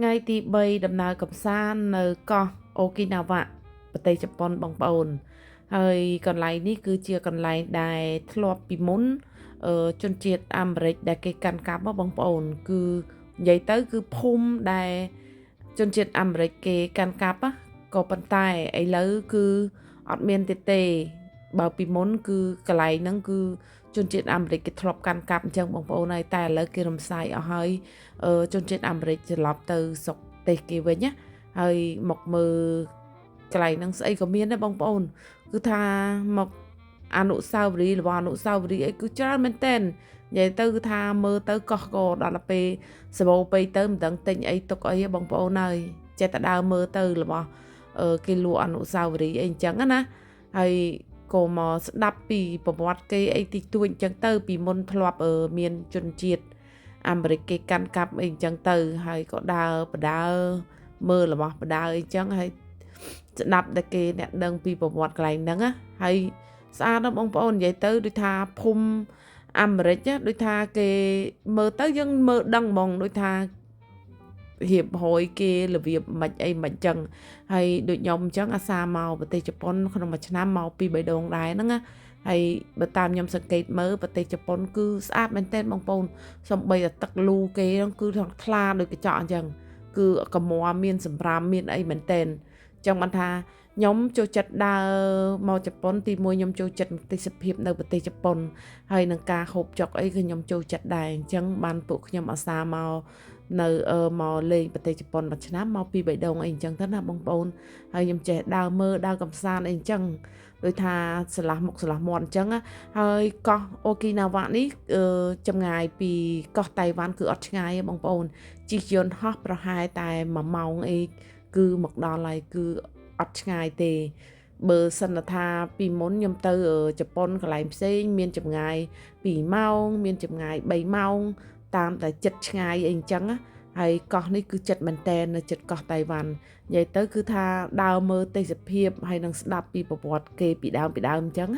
ថ្ងៃទី3ដំណើរកម្សាន្តនៅកោះអូគីណាវ៉ាប្រទេសជប៉ុនបងប្អូនហើយកន្លែងនេះគឺជាកន្លែងដែលធ្លាប់ពីមុនជនជាតិអាមេរិកដែលគេកាន់កាប់បងប្អូនគឺនិយាយទៅគឺភូមិដែលជនជាតិអាមេរិកគេកាន់កាប់ក៏ប៉ុន្តែឥឡូវគឺអត់មានទៀតទេបើពីមុនគឺកន្លែងហ្នឹងគឺជនជាតិអាមេរិកគេធ្លាប់កាន់កាប់អញ្ចឹងបងប្អូនហើយតែឥឡូវគេរំសាយអស់ហើយជនជាតិអាមេរិកត្រឡប់ទៅស្រុកប្រទេសគេវិញណាហើយមកមើលកន្លែងហ្នឹងស្អីក៏មានដែរបងប្អូនគឺថាមកអនុស្សាវរីយ៍របស់អនុស្សាវរីយ៍អីគឺច្រើនមែនតើនិយាយទៅគឺថាមើលទៅកោះក៏ដល់ពេលសបោពេកទៅមិនដឹងទិញអីទុកអីបងប្អូនហើយចេះតែដើរមើលទៅរបស់គេលក់អនុស្សាវរីយ៍អីអញ្ចឹងណាហើយក៏មកស្ដាប់ពីប្រវត្តិគេអីតិចតួចអញ្ចឹងទៅពីមុនធ្លាប់មានជនជាតិអាមេរិកគេកាន់កាប់អីអញ្ចឹងទៅហើយក៏ដើរបដើមើលរបស់បដើអីអញ្ចឹងហើយស្ដាប់តែគេអ្នកដឹងពីប្រវត្តិកន្លែងហ្នឹងណាហើយស្អាតណាស់បងប្អូននិយាយទៅដូចថាភូមិអាមេរិកដូចថាគេមើលទៅយើងមើលដឹងហ្មងដូចថារៀបរយគេរបៀបមិនអីមិនចឹងហើយដូចខ្ញុំអញ្ចឹងអាសាមកប្រទេសជប៉ុនក្នុងមួយឆ្នាំមកពី3ដងដែរហ្នឹងណាហើយបើតាមខ្ញុំសង្កេតមើលប្រទេសជប៉ុនគឺស្អាតមែនទែនបងប្អូនសំបីតែទឹកលូគេហ្នឹងគឺថ្លាដូចកញ្ចក់អញ្ចឹងគឺកម័មានសម្រាមមានអីមែនទែនចឹងបានថាខ្ញុំចូលចិត្តដើរមកជប៉ុនទី1ខ្ញុំចូលចិត្តទេសភាពនៅប្រទេសជប៉ុនហើយនឹងការហូបចុកអីគឺខ្ញុំចូលចិត្តដែរអញ្ចឹងបានពួកខ្ញុំអាសាមកនៅមកលេងប្រទេសជប៉ុនមួយឆ្នាំមកពី3ដងអីអញ្ចឹងទៅណាបងប្អូនហើយខ្ញុំចេះដើរមើលដើរកំសាន្តអីអញ្ចឹងដូចថាឆ្លាស់មុខឆ្លាស់មាត់អញ្ចឹងហើយកោះអូគីណាវ៉ានេះចម្ងាយពីកោះតៃវ៉ាន់គឺអត់ឆ្ងាយទេបងប្អូនជិះយន្តហោះប្រហែលតែ1ម៉ោងអីគឺមកដល់ហើយគឺអត់ឆ្ងាយទេបើសិនថាពីមុនខ្ញុំទៅជប៉ុនកន្លែងផ្សេងមានចម្ងាយ2ម៉ោងមានចម្ងាយ3ម៉ោងតាមតែចិត្តឆ្ងាយអីអញ្ចឹងហើយកោះនេះគឺចិត្តមែនតែននៅចិត្តកោះតៃវ៉ាន់និយាយទៅគឺថាដើរមើលទេសភាពហើយនឹងស្ដាប់ពីប្រវត្តិគេពីដើមអញ្ចឹង